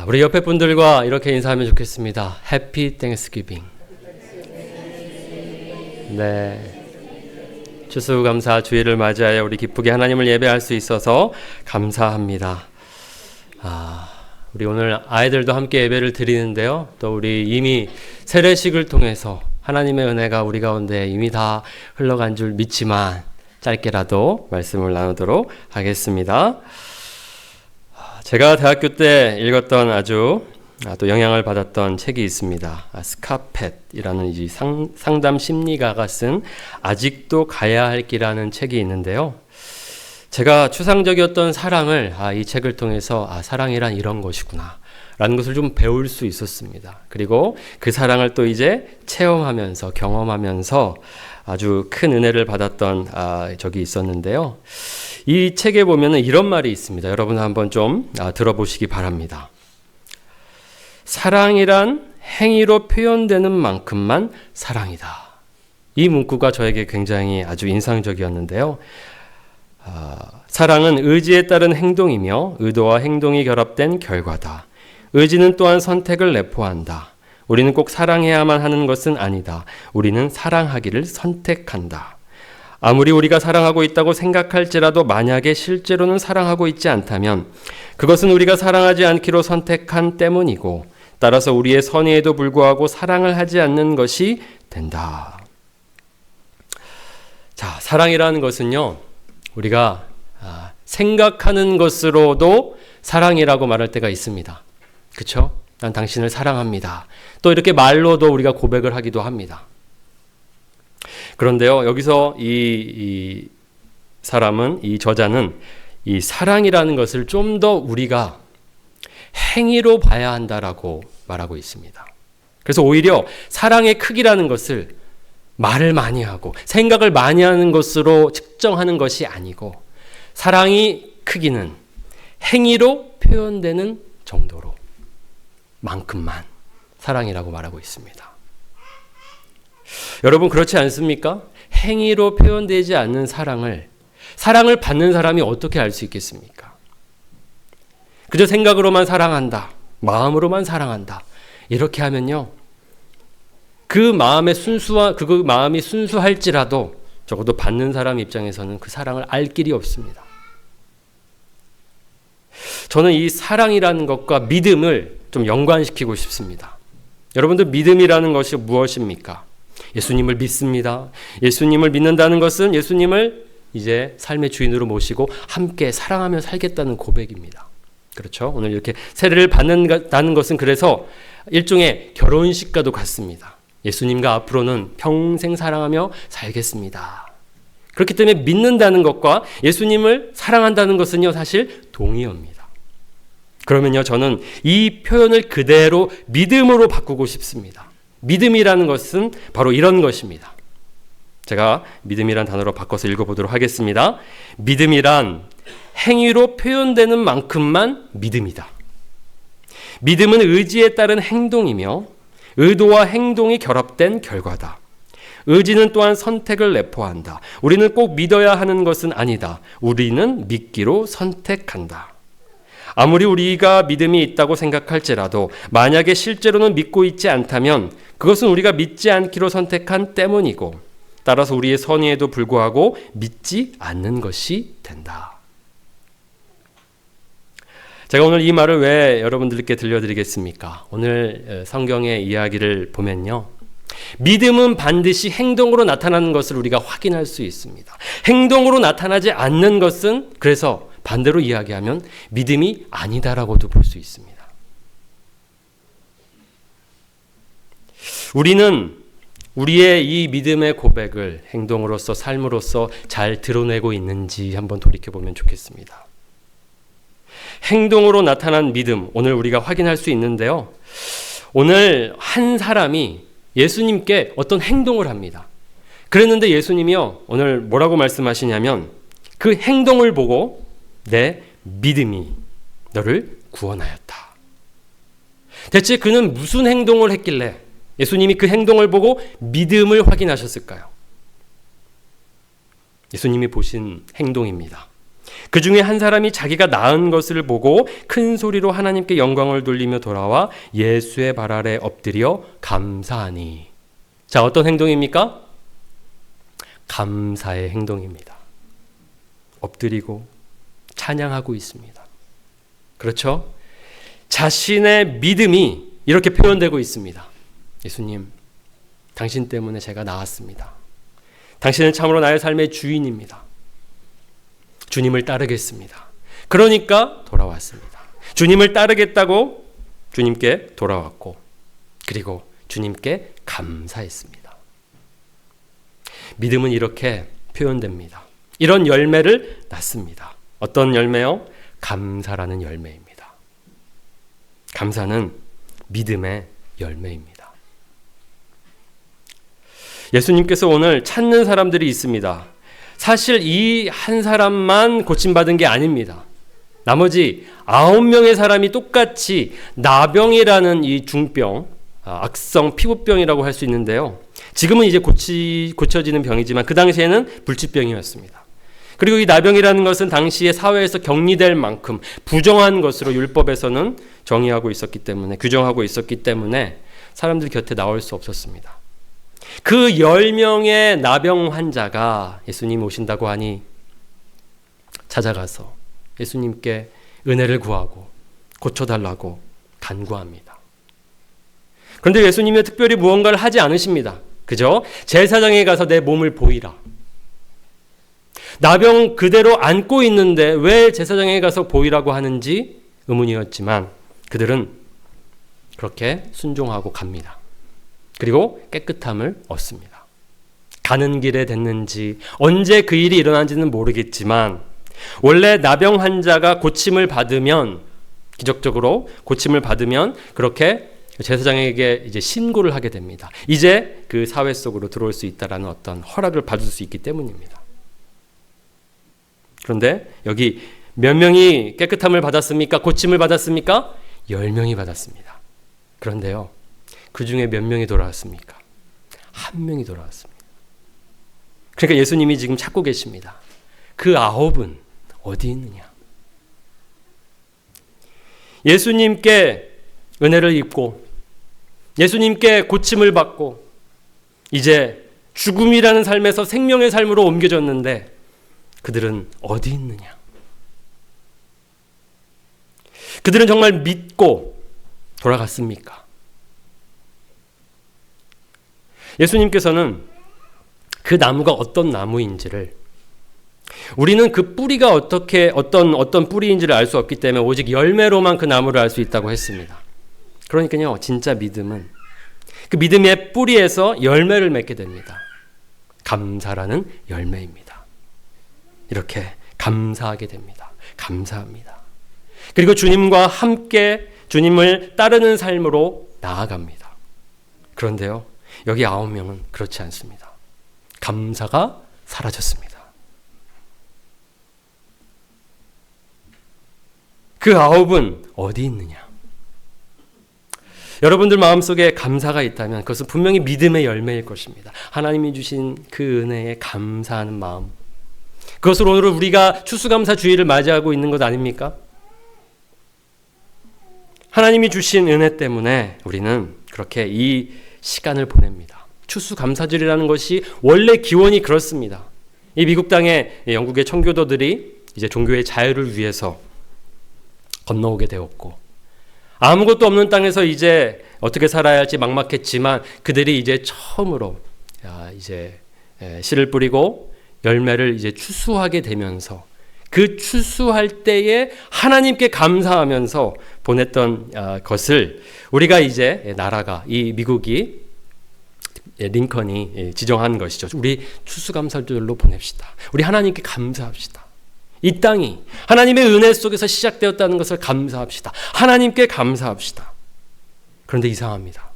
우리 옆에 분들과 이렇게 인사하면 좋겠습니다. 해피 땡스기빙. 네. 추수감사 주일을 맞이하여 우리 기쁘게 하나님을 예배할 수 있어서 감사합니다. 우리 오늘 아이들도 함께 예배를 드리는데요. 또 우리 이미 세례식을 통해서 하나님의 은혜가 우리 가운데 이미 다 흘러간 줄 믿지만 짧게라도 말씀을 나누도록 하겠습니다. 제가 대학교 때 읽었던 아주 또 영향을 받았던 책이 있습니다. 스카펫이라는 이 상담 심리가가 쓴 아직도 가야 할 길이라는 책이 있는데요. 제가 추상적이었던 사랑을 이 책을 통해서 사랑이란 이런 것이구나 라는 것을 좀 배울 수 있었습니다. 그리고 그 사랑을 또 이제 체험하면서 경험하면서 아주 큰 은혜를 받았던 적이 있었는데요. 이 책에 보면은 이런 말이 있습니다. 여러분 한번 좀 들어보시기 바랍니다. 사랑이란 행위로 표현되는 만큼만 사랑이다. 이 문구가 저에게 굉장히 아주 인상적이었는데요. 사랑은 의지에 따른 행동이며 의도와 행동이 결합된 결과다. 의지는 또한 선택을 내포한다. 우리는 꼭 사랑해야만 하는 것은 아니다. 우리는 사랑하기를 선택한다. 아무리 우리가 사랑하고 있다고 생각할지라도 만약에 실제로는 사랑하고 있지 않다면 그것은 우리가 사랑하지 않기로 선택한 때문이고 따라서 우리의 선의에도 불구하고 사랑을 하지 않는 것이 된다. 자, 사랑이라는 것은요, 우리가 생각하는 것으로도 사랑이라고 말할 때가 있습니다. 그렇죠? 난 당신을 사랑합니다. 또 이렇게 말로도 우리가 고백을 하기도 합니다. 그런데요, 여기서 이 사람은, 이 저자는 이 사랑이라는 것을 좀 더 우리가 행위로 봐야 한다라고 말하고 있습니다. 그래서 오히려 사랑의 크기라는 것을 말을 많이 하고 생각을 많이 하는 것으로 측정하는 것이 아니고 사랑의 크기는 행위로 표현되는 정도로 만큼만 사랑이라고 말하고 있습니다. 여러분 그렇지 않습니까? 행위로 표현되지 않는 사랑을 받는 사람이 어떻게 알 수 있겠습니까? 그저 생각으로만 사랑한다. 마음으로만 사랑한다. 이렇게 하면요. 그 마음이 순수할지라도 적어도 받는 사람 입장에서는 그 사랑을 알 길이 없습니다. 저는 이 사랑이라는 것과 믿음을 좀 연관시키고 싶습니다. 여러분들 믿음이라는 것이 무엇입니까? 예수님을 믿습니다. 예수님을 믿는다는 것은 예수님을 이제 삶의 주인으로 모시고 함께 사랑하며 살겠다는 고백입니다. 그렇죠? 오늘 이렇게 세례를 받는다는 것은 그래서 일종의 결혼식과도 같습니다. 예수님과 앞으로는 평생 사랑하며 살겠습니다. 그렇기 때문에 믿는다는 것과 예수님을 사랑한다는 것은요, 사실 동의어입니다. 그러면요, 저는 이 표현을 그대로 믿음으로 바꾸고 싶습니다. 믿음이라는 것은 바로 이런 것입니다. 제가 믿음이란 단어로 바꿔서 읽어보도록 하겠습니다. 믿음이란 행위로 표현되는 만큼만 믿음이다. 믿음은 의지에 따른 행동이며 의도와 행동이 결합된 결과다. 의지는 또한 선택을 내포한다. 우리는 꼭 믿어야 하는 것은 아니다. 우리는 믿기로 선택한다. 아무리 우리가 믿음이 있다고 생각할지라도 만약에 실제로는 믿고 있지 않다면 그것은 우리가 믿지 않기로 선택한 때문이고 따라서 우리의 선의에도 불구하고 믿지 않는 것이 된다. 제가 오늘 이 말을 왜 여러분들께 들려드리겠습니까? 오늘 성경의 이야기를 보면요. 믿음은 반드시 행동으로 나타나는 것을 우리가 확인할 수 있습니다. 행동으로 나타나지 않는 것은 그래서 반대로 이야기하면 믿음이 아니다라고도 볼 수 있습니다. 우리는 우리의 이 믿음의 고백을 행동으로서 삶으로서 잘 드러내고 있는지 한번 돌이켜보면 좋겠습니다. 행동으로 나타난 믿음, 오늘 우리가 확인할 수 있는데요. 오늘 한 사람이 예수님께 어떤 행동을 합니다. 그랬는데 예수님이요, 오늘 뭐라고 말씀하시냐면 그 행동을 보고 내 믿음이 너를 구원하였다. 대체 그는 무슨 행동을 했길래 예수님이 그 행동을 보고 믿음을 확인하셨을까요? 예수님이 보신 행동입니다. 그 중에 한 사람이 자기가 낳은 것을 보고 큰 소리로 하나님께 영광을 돌리며 돌아와 예수의 발 아래 엎드려 감사하니. 자, 어떤 행동입니까? 감사의 행동입니다. 엎드리고 찬양하고 있습니다. 그렇죠? 자신의 믿음이 이렇게 표현되고 있습니다. 예수님, 당신 때문에 제가 나았습니다. 당신은 참으로 나의 삶의 주인입니다. 주님을 따르겠습니다. 그러니까 돌아왔습니다. 주님을 따르겠다고 주님께 돌아왔고, 그리고 주님께 감사했습니다. 믿음은 이렇게 표현됩니다. 이런 열매를 낳습니다. 어떤 열매요? 감사라는 열매입니다. 감사는 믿음의 열매입니다. 예수님께서 오늘 찾는 사람들이 있습니다. 사실 이 한 사람만 고침받은 게 아닙니다. 나머지 9명의 사람이 똑같이 나병이라는 이 중병, 악성 피부병이라고 할 수 있는데요. 지금은 이제 고쳐지는 병이지만 그 당시에는 불치병이었습니다. 그리고 이 나병이라는 것은 당시에 사회에서 격리될 만큼 부정한 것으로 율법에서는 정의하고 있었기 때문에, 규정하고 있었기 때문에 사람들 곁에 나올 수 없었습니다. 그 10명의 나병 환자가 예수님 오신다고 하니 찾아가서 예수님께 은혜를 구하고 고쳐달라고 간구합니다. 그런데 예수님은 특별히 무언가를 하지 않으십니다. 그저 제사장에 가서 내 몸을 보이라. 나병 그대로 안고 있는데 왜 제사장에 가서 보이라고 하는지 의문이었지만 그들은 그렇게 순종하고 갑니다. 그리고 깨끗함을 얻습니다. 가는 길에 됐는지 언제 그 일이 일어난지는 모르겠지만 원래 나병 환자가 고침을 받으면, 기적적으로 고침을 받으면 그렇게 제사장에게 이제 신고를 하게 됩니다. 이제 그 사회 속으로 들어올 수 있다라는 어떤 허락을 받을 수 있기 때문입니다. 그런데 여기 몇 명이 깨끗함을 받았습니까? 고침을 받았습니까? 10명이 받았습니다. 그런데요, 그 중에 몇 명이 돌아왔습니까? 1명이 돌아왔습니다. 그러니까 예수님이 지금 찾고 계십니다. 그 9은 어디 있느냐? 예수님께 은혜를 입고 예수님께 고침을 받고 이제 죽음이라는 삶에서 생명의 삶으로 옮겨졌는데 그들은 어디 있느냐? 그들은 정말 믿고 돌아갔습니까? 예수님께서는 그 나무가 어떤 나무인지를, 우리는 그 뿌리가 어떤 뿌리인지를 알 수 없기 때문에 오직 열매로만 그 나무를 알 수 있다고 했습니다. 그러니까요, 진짜 믿음은 그 믿음의 뿌리에서 열매를 맺게 됩니다. 감사라는 열매입니다. 이렇게 감사하게 됩니다. 감사합니다. 그리고 주님과 함께 주님을 따르는 삶으로 나아갑니다. 그런데요, 여기 9명은 그렇지 않습니다. 감사가 사라졌습니다. 그 9은 어디 있느냐? 여러분들 마음속에 감사가 있다면 그것은 분명히 믿음의 열매일 것입니다. 하나님이 주신 그 은혜에 감사하는 마음. 그것을 오늘 우리가 추수감사주의를 맞이하고 있는 것 아닙니까? 하나님이 주신 은혜 때문에 우리는 그렇게 이 시간을 보냅니다. 추수감사절이라는 것이 원래 기원이 그렇습니다. 이 미국 땅의 영국의 청교도들이 이제 종교의 자유를 위해서 건너오게 되었고, 아무것도 없는 땅에서 이제 어떻게 살아야 할지 막막했지만 그들이 이제 처음으로 이제 씨를 뿌리고 열매를 이제 추수하게 되면서 그 추수할 때에 하나님께 감사하면서 보냈던 것을 우리가 이제 나라가, 이 미국이, 링컨이 지정한 것이죠. 우리 추수감사절로 보냅시다. 우리 하나님께 감사합시다. 이 땅이 하나님의 은혜 속에서 시작되었다는 것을 감사합시다. 하나님께 감사합시다. 그런데 이상합니다.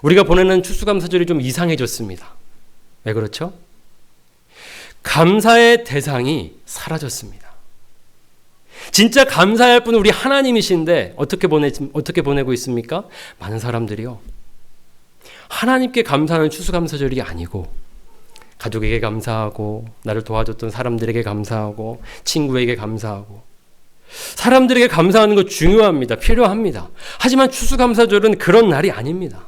우리가 보내는 추수감사절이 좀 이상해졌습니다. 왜 그렇죠? 감사의 대상이 사라졌습니다. 진짜 감사할 분은 우리 하나님이신데 어떻게 보내고 있습니까? 많은 사람들이요, 하나님께 감사하는 추수감사절이 아니고 가족에게 감사하고, 나를 도와줬던 사람들에게 감사하고, 친구에게 감사하고. 사람들에게 감사하는 거 중요합니다. 필요합니다. 하지만 추수감사절은 그런 날이 아닙니다.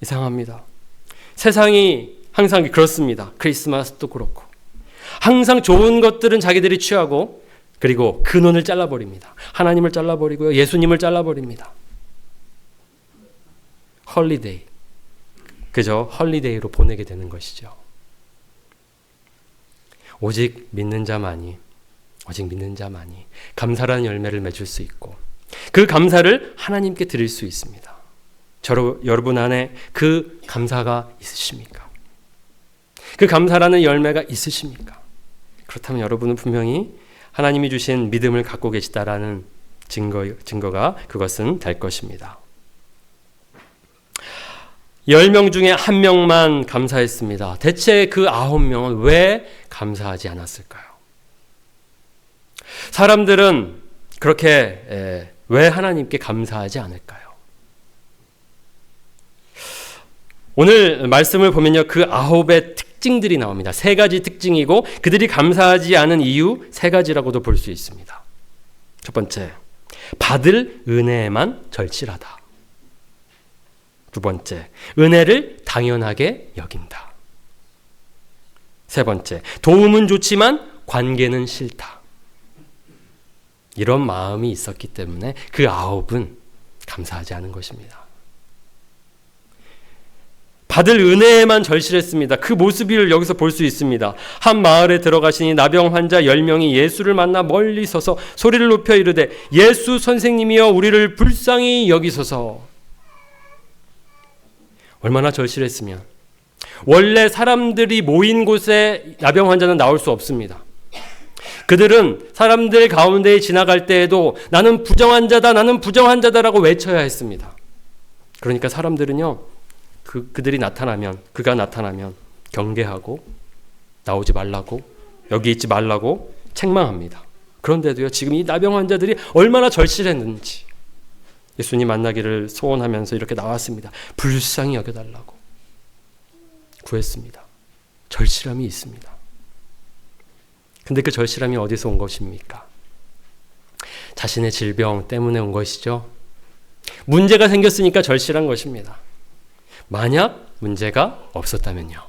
이상합니다. 세상이 항상 그렇습니다. 크리스마스도 그렇고. 항상 좋은 것들은 자기들이 취하고, 그리고 근원을 잘라버립니다. 하나님을 잘라버리고요. 예수님을 잘라버립니다. 헐리데이. 그저 헐리데이로 보내게 되는 것이죠. 오직 믿는 자만이 감사라는 열매를 맺을 수 있고, 그 감사를 하나님께 드릴 수 있습니다. 여러분 안에 그 감사가 있으십니까? 그 감사라는 열매가 있으십니까? 그렇다면 여러분은 분명히 하나님이 주신 믿음을 갖고 계시다라는 증거가 그것은 될 것입니다. 10명 중에 1명만 감사했습니다. 대체 그 9명은 왜 감사하지 않았을까요? 사람들은 그렇게 왜 하나님께 감사하지 않을까요? 오늘 말씀을 보면요, 그 9의 특징들이 나옵니다. 3가지 특징이고 그들이 감사하지 않은 이유 3가지라고도 볼 수 있습니다. 첫 번째, 받을 은혜에만 절실하다. 두 번째, 은혜를 당연하게 여긴다. 세 번째, 도움은 좋지만 관계는 싫다. 이런 마음이 있었기 때문에 그 9은 감사하지 않은 것입니다. 받을 은혜에만 절실했습니다. 그 모습을 여기서 볼 수 있습니다. 한 마을에 들어가시니 나병 환자 10명이 예수를 만나 멀리 서서 소리를 높여 이르되 예수 선생님이여 우리를 불쌍히 여기소서. 얼마나 절실했으면. 원래 사람들이 모인 곳에 나병 환자는 나올 수 없습니다. 그들은 사람들 가운데 지나갈 때에도 나는 부정환자다, 나는 부정환자다라고 외쳐야 했습니다. 그러니까 사람들은요, 그가 나타나면 경계하고 나오지 말라고, 여기 있지 말라고 책망합니다. 그런데도요, 지금 이 나병 환자들이 얼마나 절실했는지 예수님 만나기를 소원하면서 이렇게 나왔습니다. 불쌍히 여겨달라고 구했습니다. 절실함이 있습니다. 근데 그 절실함이 어디서 온 것입니까? 자신의 질병 때문에 온 것이죠. 문제가 생겼으니까 절실한 것입니다. 만약 문제가 없었다면요.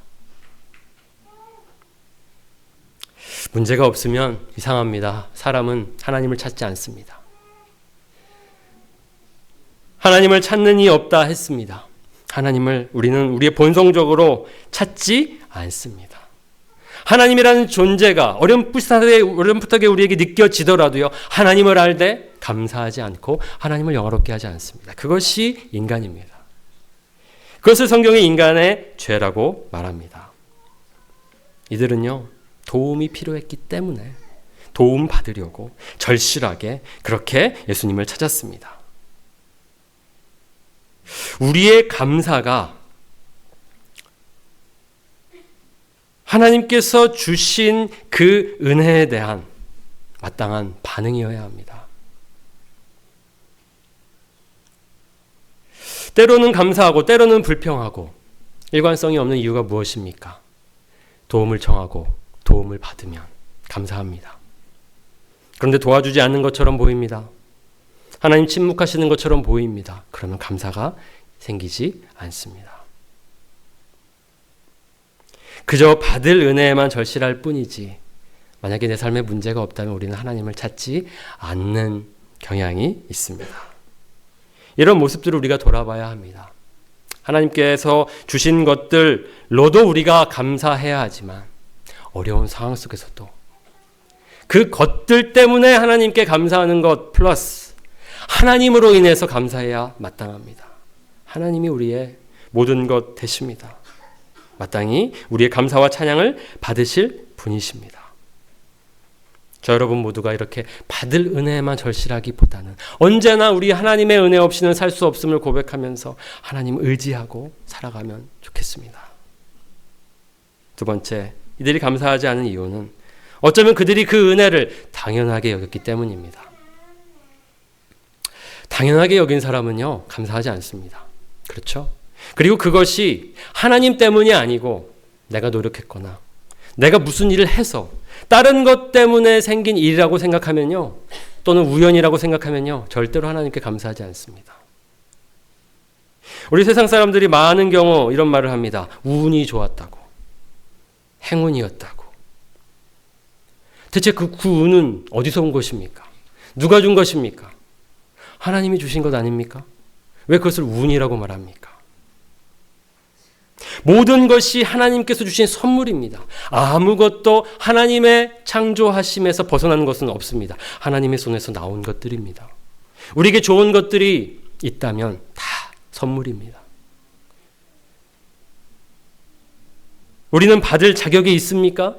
문제가 없으면 이상합니다. 사람은 하나님을 찾지 않습니다. 하나님을 찾는 이 없다 했습니다. 하나님을 우리는 우리의 본성적으로 찾지 않습니다. 하나님이라는 존재가 어렴풋하게 우리에게 느껴지더라도요, 하나님을 알되 감사하지 않고 하나님을 영화롭게 하지 않습니다. 그것이 인간입니다. 그것을 성경이 인간의 죄라고 말합니다. 이들은요, 도움이 필요했기 때문에 도움 받으려고 절실하게 그렇게 예수님을 찾았습니다. 우리의 감사가 하나님께서 주신 그 은혜에 대한 마땅한 반응이어야 합니다. 때로는 감사하고 때로는 불평하고 일관성이 없는 이유가 무엇입니까? 도움을 청하고 도움을 받으면 감사합니다. 그런데 도와주지 않는 것처럼 보입니다. 하나님 침묵하시는 것처럼 보입니다. 그러면 감사가 생기지 않습니다. 그저 받을 은혜에만 절실할 뿐이지, 만약에 내 삶에 문제가 없다면 우리는 하나님을 찾지 않는 경향이 있습니다. 이런 모습들을 우리가 돌아봐야 합니다. 하나님께서 주신 것들로도 우리가 감사해야 하지만 어려운 상황 속에서도 그 것들 때문에 하나님께 감사하는 것 플러스 하나님으로 인해서 감사해야 마땅합니다. 하나님이 우리의 모든 것 되십니다. 마땅히 우리의 감사와 찬양을 받으실 분이십니다. 저 여러분 모두가 이렇게 받을 은혜에만 절실하기보다는 언제나 우리 하나님의 은혜 없이는 살 수 없음을 고백하면서 하나님 의지하고 살아가면 좋겠습니다. 두 번째, 이들이 감사하지 않은 이유는 어쩌면 그들이 그 은혜를 당연하게 여겼기 때문입니다. 당연하게 여긴 사람은요, 감사하지 않습니다. 그렇죠? 그리고 그것이 하나님 때문이 아니고 내가 노력했거나 내가 무슨 일을 해서 다른 것 때문에 생긴 일이라고 생각하면요, 또는 우연이라고 생각하면요, 절대로 하나님께 감사하지 않습니다. 우리 세상 사람들이 많은 경우 이런 말을 합니다. 운이 좋았다고, 행운이었다고. 대체 그 운은 어디서 온 것입니까? 누가 준 것입니까? 하나님이 주신 것 아닙니까? 왜 그것을 운이라고 말합니까? 모든 것이 하나님께서 주신 선물입니다. 아무것도 하나님의 창조하심에서 벗어난 것은 없습니다. 하나님의 손에서 나온 것들입니다. 우리에게 좋은 것들이 있다면 다 선물입니다. 우리는 받을 자격이 있습니까?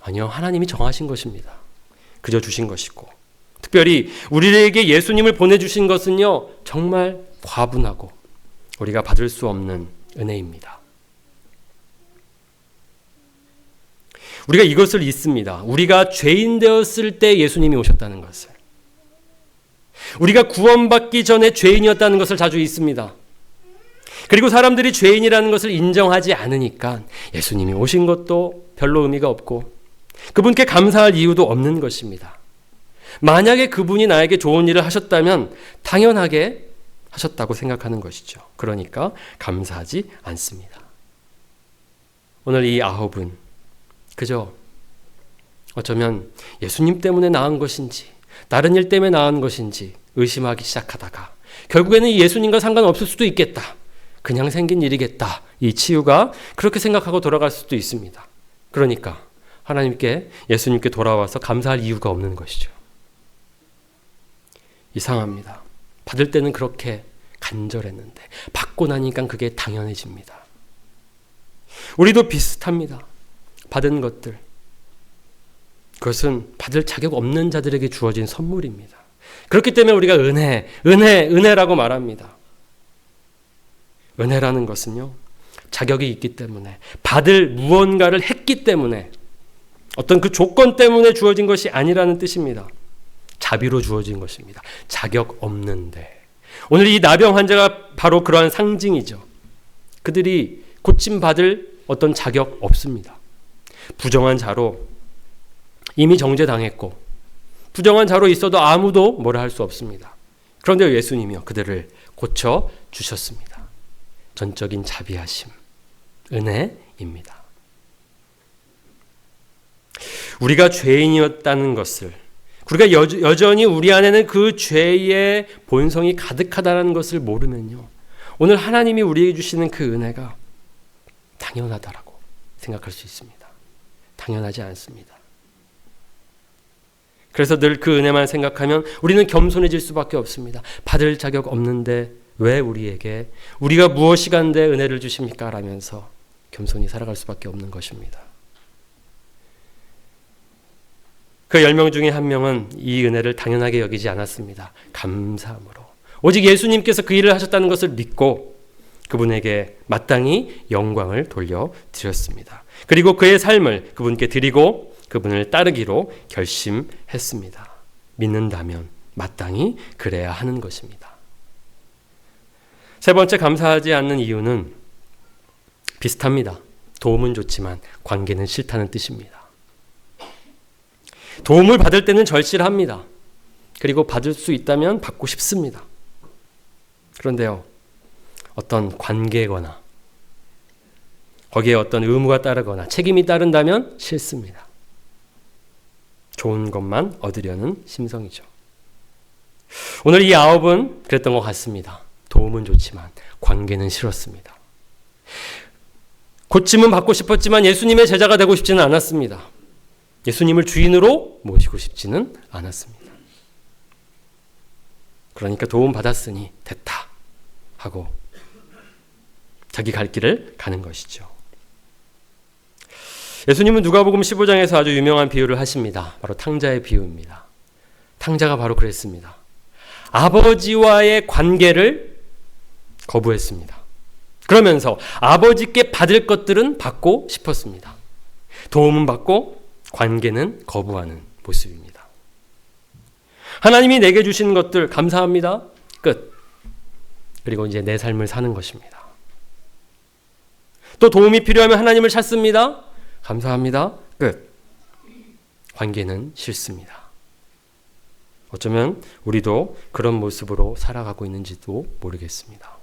아니요. 하나님이 정하신 것입니다. 그저 주신 것이고, 특별히 우리에게 예수님을 보내주신 것은요, 정말 과분하고 우리가 받을 수 없는 은혜입니다. 우리가 이것을 잊습니다. 우리가 죄인 되었을 때 예수님이 오셨다는 것을. 우리가 구원받기 전에 죄인이었다는 것을 자주 잊습니다. 그리고 사람들이 죄인이라는 것을 인정하지 않으니까 예수님이 오신 것도 별로 의미가 없고 그분께 감사할 이유도 없는 것입니다. 만약에 그분이 나에게 좋은 일을 하셨다면 당연하게 하셨다고 생각하는 것이죠. 그러니까 감사하지 않습니다. 오늘 이 아홉은 그저 어쩌면 예수님 때문에 나은 것인지 다른 일 때문에 나은 것인지 의심하기 시작하다가 결국에는 예수님과 상관없을 수도 있겠다. 그냥 생긴 일이겠다. 이 치유가 그렇게 생각하고 돌아갈 수도 있습니다. 그러니까 하나님께, 예수님께 돌아와서 감사할 이유가 없는 것이죠. 이상합니다. 받을 때는 그렇게 간절했는데 받고 나니까 그게 당연해집니다. 우리도 비슷합니다. 받은 것들, 그것은 받을 자격 없는 자들에게 주어진 선물입니다. 그렇기 때문에 우리가 은혜라고 말합니다. 은혜라는 것은요, 자격이 있기 때문에, 받을 무언가를 했기 때문에, 어떤 그 조건 때문에 주어진 것이 아니라는 뜻입니다. 자비로 주어진 것입니다. 자격 없는데. 오늘 이 나병 환자가 바로 그러한 상징이죠. 그들이 고침받을 어떤 자격 없습니다. 부정한 자로 이미 정죄당했고 부정한 자로 있어도 아무도 뭐라 할 수 없습니다. 그런데 예수님이요, 그들을 고쳐주셨습니다. 전적인 자비하심, 은혜입니다. 우리가 죄인이었다는 것을, 우리가 여전히 우리 안에는 그 죄의 본성이 가득하다는 것을 모르면요, 오늘 하나님이 우리에게 주시는 그 은혜가 당연하다라고 생각할 수 있습니다. 당연하지 않습니다. 그래서 늘 그 은혜만 생각하면 우리는 겸손해질 수밖에 없습니다. 받을 자격 없는데 왜 우리에게, 우리가 무엇이 간데 은혜를 주십니까? 라면서 겸손히 살아갈 수밖에 없는 것입니다. 그 10명 중에 한 명은 이 은혜를 당연하게 여기지 않았습니다. 감사함으로. 오직 예수님께서 그 일을 하셨다는 것을 믿고 그분에게 마땅히 영광을 돌려드렸습니다. 그리고 그의 삶을 그분께 드리고 그분을 따르기로 결심했습니다. 믿는다면 마땅히 그래야 하는 것입니다. 세 번째, 감사하지 않는 이유는 비슷합니다. 도움은 좋지만 관계는 싫다는 뜻입니다. 도움을 받을 때는 절실합니다. 그리고 받을 수 있다면 받고 싶습니다. 그런데요, 어떤 관계거나 거기에 어떤 의무가 따르거나 책임이 따른다면 싫습니다. 좋은 것만 얻으려는 심성이죠. 오늘 이 아홉은 그랬던 것 같습니다. 도움은 좋지만 관계는 싫었습니다. 고침은 받고 싶었지만 예수님의 제자가 되고 싶지는 않았습니다. 예수님을 주인으로 모시고 싶지는 않았습니다. 그러니까 도움 받았으니 됐다 하고 자기 갈 길을 가는 것이죠. 예수님은 누가복음 15장에서 아주 유명한 비유를 하십니다. 바로 탕자의 비유입니다. 탕자가 바로 그랬습니다. 아버지와의 관계를 거부했습니다. 그러면서 아버지께 받을 것들은 받고 싶었습니다. 도움은 받고 관계는 거부하는 모습입니다. 하나님이 내게 주신 것들 감사합니다. 끝. 그리고 이제 내 삶을 사는 것입니다. 또 도움이 필요하면 하나님을 찾습니다. 감사합니다. 끝. 관계는 싫습니다. 어쩌면 우리도 그런 모습으로 살아가고 있는지도 모르겠습니다.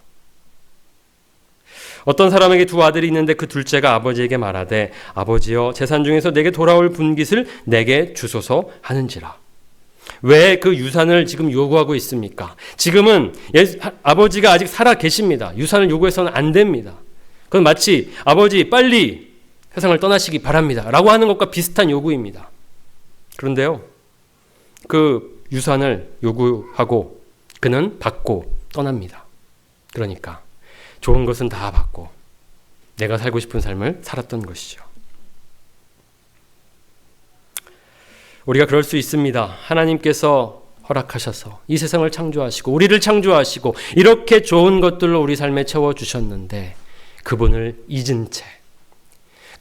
어떤 사람에게 두 아들이 있는데 그 둘째가 아버지에게 말하되 아버지여 재산 중에서 내게 돌아올 분깃을 내게 주소서 하는지라. 왜 그 유산을 지금 요구하고 있습니까? 지금은 아버지가 아직 살아 계십니다. 유산을 요구해서는 안 됩니다. 그건 마치 아버지 빨리 세상을 떠나시기 바랍니다 라고 하는 것과 비슷한 요구입니다. 그런데요, 그 유산을 요구하고 그는 받고 떠납니다. 그러니까 좋은 것은 다 받고 내가 살고 싶은 삶을 살았던 것이죠. 우리가 그럴 수 있습니다. 하나님께서 허락하셔서 이 세상을 창조하시고 우리를 창조하시고 이렇게 좋은 것들로 우리 삶에 채워주셨는데 그분을 잊은 채,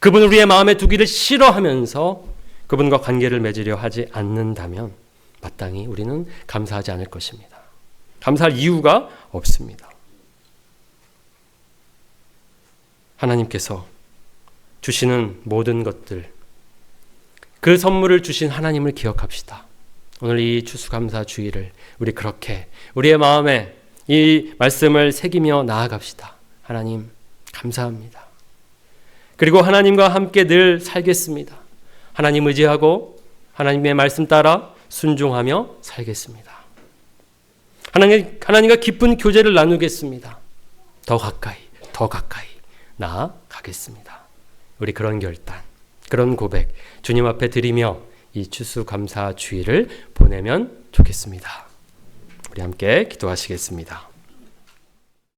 그분을 우리의 마음에 두기를 싫어하면서 그분과 관계를 맺으려 하지 않는다면 마땅히 우리는 감사하지 않을 것입니다. 감사할 이유가 없습니다. 하나님께서 주시는 모든 것들, 그 선물을 주신 하나님을 기억합시다. 오늘 이 추수감사주의를 우리 그렇게 우리의 마음에 이 말씀을 새기며 나아갑시다. 하나님 감사합니다. 그리고 하나님과 함께 늘 살겠습니다. 하나님 의지하고 하나님의 말씀 따라 순종하며 살겠습니다. 하나님과 깊은 교제를 나누겠습니다. 더 가까이 나아가겠습니다. 우리 그런 결단, 그런 고백 주님 앞에 드리며 이 추수감사주의를 보내면 좋겠습니다. 우리 함께 기도하시겠습니다.